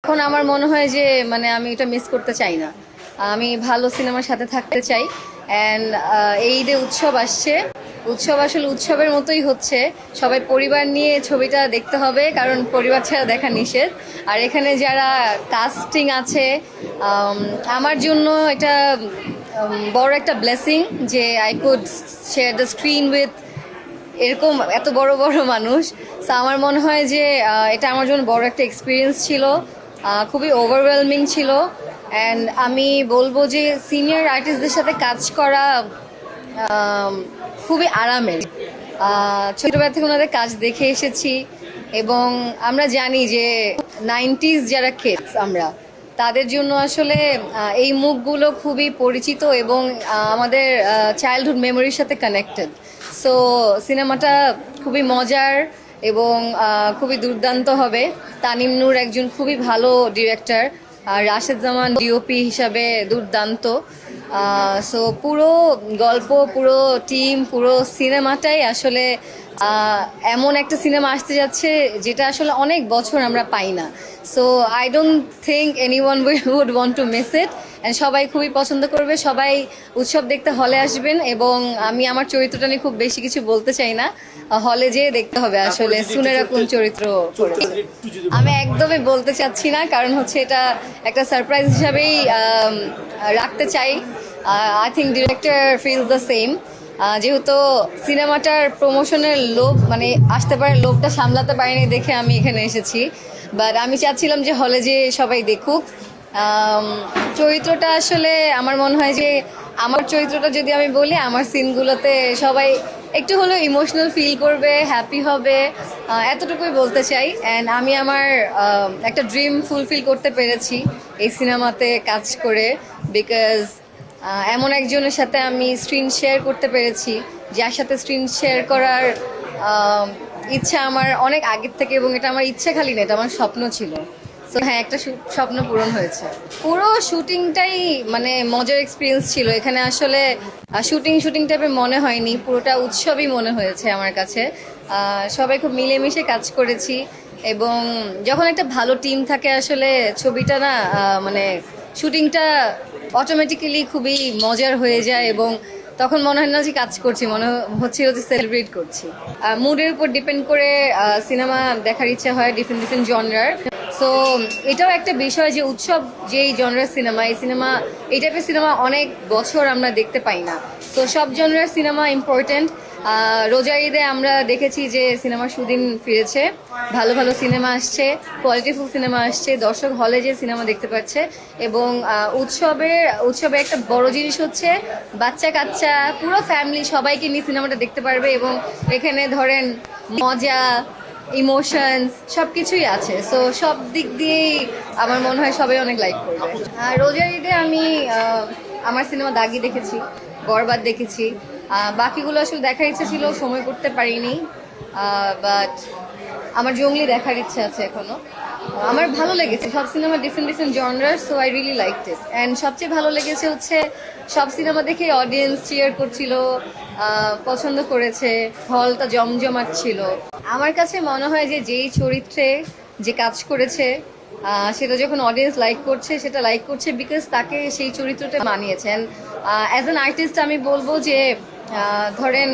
এখন আমার মনে হয় যে মানে আমি এটা মিস করতে চাই না। আমি ভালো সিনেমার সাথে থাকতে চাই। অ্যান্ড এই ঈদে উৎসব আসছে। উৎসব আসলে উৎসবের মতোই হচ্ছে। সবাই পরিবার নিয়ে ছবিটা দেখতে হবে, কারণ পরিবার ছাড়া দেখা নিষেধ। আর এখানে যারা কাস্টিং আছে, আমার জন্য এটা বড় একটা ব্লেসিং যে I could share the screen with এরকম এত বড় বড় মানুষ। সো আমার মনে হয় যে এটা আমার জন্য বড় একটা এক্সপিরিয়েন্স ছিল, খুবই ওভারওয়েলমিং ছিল। অ্যান্ড আমি বলবো যে সিনিয়র আর্টিস্টদের সাথে কাজ করা আম, খুবই আরামের। ছোটবেলা থেকে ওনাদের কাজ দেখে এসেছি এবং আমরা জানি যে 90s যারা কিডস আমরা, তাদের জন্য আসলে এই মুখগুলো খুবই পরিচিত এবং আমাদের চাইল্ডহুড মেমোরির সাথে কানেক্টেড। সো সিনেমাটা খুবই মজার এবং খুবই দুর্দান্ত হবে। তানিম নূর একজন খুবই ভালো ডিরেক্টর, আর রাশেদ জামান ডিওপি হিসাবে দুর্দান্ত। সো পুরো গল্প, পুরো টিম, পুরো সিনেমাটাই আসলে এমন একটা সিনেমা আসতে যাচ্ছে যেটা আসলে অনেক বছর আমরা পাই না। So I don't think anyone would want to miss it. সবাই খুবই পছন্দ করবে, সবাই উৎসব দেখতে হলে আসবেন। এবং আমি আমার চরিত্রটা নিয়ে খুব বেশি কিছু বলতে চাই না, হলে যেয়ে দেখতে হবে আসলে সুনেরা কোন চরিত্র করেছে। আমি একদমই বলতে চাচ্ছি না, কারণ হচ্ছে এটা একটা সারপ্রাইজ হিসাবেই রাখতে চাই। I think director feels the same. যেহেতু সিনেমাটার প্রমোশনের লোভ মানে আসতে পারে, লোভটা সামলাতে পারিনি দেখে আমি এখানে এসেছি। বাট আমি চাচ্ছিলাম যে হলে যে সবাই দেখুক। চরিত্রটা আসলে আমার মনে হয় যে আমার চরিত্রটা যদি আমি বলি, আমার সিনগুলোতে সবাই একটু হলেও ইমোশনাল ফিল করবে, হ্যাপি হবে, এতটুকুই বলতে চাই। অ্যান্ড আমি আমার একটা ড্রিম ফুলফিল করতে পেরেছি এই সিনেমাতে কাজ করে, বিকজ এমন একজনের সাথে আমি স্ক্রিন শেয়ার করতে পেরেছি যার সাথে স্ক্রিন শেয়ার করার ইচ্ছা আমার অনেক আগের থেকে, এবং এটা আমার ইচ্ছা খালি না, এটা আমার স্বপ্ন ছিল। তো হ্যাঁ, একটা স্বপ্ন পূরণ হয়েছে। পুরো শুটিংটাই মানে মজার এক্সপিরিয়েন্স ছিল। এখানে আসলে শুটিং টাইপের মনে হয়নি, পুরোটা উৎসবই মনে হয়েছে আমার কাছে। সবাই খুব মিলেমিশে কাজ করেছি এবং যখন একটা ভালো টিম থাকে আসলে ছবিটা না মানে শুটিংটা অটোমেটিক্যালি খুবই মজার হয়ে যায় এবং তখন মনে হয় না যে কাজ করছি, মনে হচ্ছিল যে সেলিব্রেট করছি। মুডের উপর ডিপেন্ড করে সিনেমা দেখার ইচ্ছা হয়, ডিফারেন্ট ডিফারেন্ট জনরার। সো এটাও একটা বিষয় যে উৎসব যেই জনরার সিনেমা, এই টাইপের সিনেমা অনেক বছর আমরা দেখতে পাই না। তো সব জনরার সিনেমা ইম্পর্টেন্ট। রোজার ঈদে আমরা দেখেছি যে সিনেমার সুদিন ফিরেছে, ভালো ভালো সিনেমা আসছে, কোয়ালিটিফুল সিনেমা আসছে, দর্শক হলে যে সিনেমা দেখতে পাচ্ছে। এবং উৎসবের একটা বড় জিনিস হচ্ছে বাচ্চা কাচ্চা পুরো ফ্যামিলি সবাইকে নিয়ে সিনেমাটা দেখতে পারবে এবং এখানে ধরেন মজা, ইমোশনস সব কিছুই আছে। সো সব দিক দিয়েই আমার মনে হয় সবাই অনেক লাইক করবে। রোজার ঈদে আমি আমার সিনেমা দাগি দেখেছি, বরবাদ দেখেছি। বাকিগুলো আসলে দেখার ইচ্ছা ছিল, সময় করতে পারিনি। বাট আমার জঙ্গলি দেখার ইচ্ছা আছে এখনো। আমার ভালো লেগেছে সব সিনেমা, ডিফারেন্ট ডিফারেন্ট জনরার। So I really liked it. And সবচেয়ে ভালো লেগেছে হচ্ছে সব সিনেমা দেখে অডিয়েন্স চিয়ার করছিল, পছন্দ করেছে, হলটা জমজমাট ছিল। আমার কাছে মনে হয় যে যেই চরিত্রে যে কাজ করেছে সেটা যখন অডিয়েন্স লাইক করছে, সেটা লাইক করছে বিকজ তাকে সেই চরিত্রটা মানিয়েছেন। অ্যাজ অ্যান আর্টিস্ট আমি বলবো যে ধরেন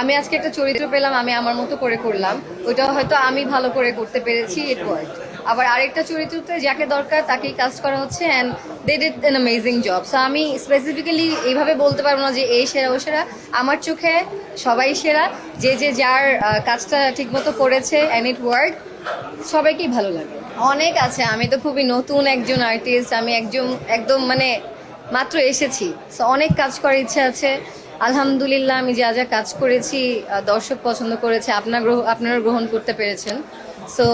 আমি আজকে একটা চরিত্র পেলাম, আমি আমার মতো করে করলাম, ওইটা হয়তো আমি ভালো করে করতে পেরেছি, ইট ওয়ার্কড। আবার আরেকটা চরিত্রতে যাকে দরকার তাকেই কাজ করা হচ্ছে, and they did an amazing job. So আমি স্পেসিফিক্যালি এইভাবে বলতে পারবো না যে এই সেরা ও সেরা। আমার চোখে সবাই সেরা, যে যার কাজটা ঠিকমতো করেছে, অ্যান্ড ইট ওয়ার্ক, সবাইকেই ভালো লাগে। অনেক আছে, আমি তো খুবই নতুন একজন আর্টিস্ট, আমি একদম মানে মাত্র এসেছি। সো অনেক কাজ করার ইচ্ছা আছে। আলহামদুলিল্লাহ আমি যা যা কাজ করেছি দর্শক পছন্দ করেছে, আপনারা গ্রহণ করতে পেরেছেন। সো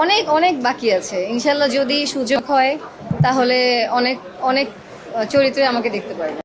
অনেক অনেক বাকি আছে। ইনশাল্লাহ যদি সুযোগ হয় তাহলে অনেক অনেক চরিত্রে আমাকে দেখতে পারবেন।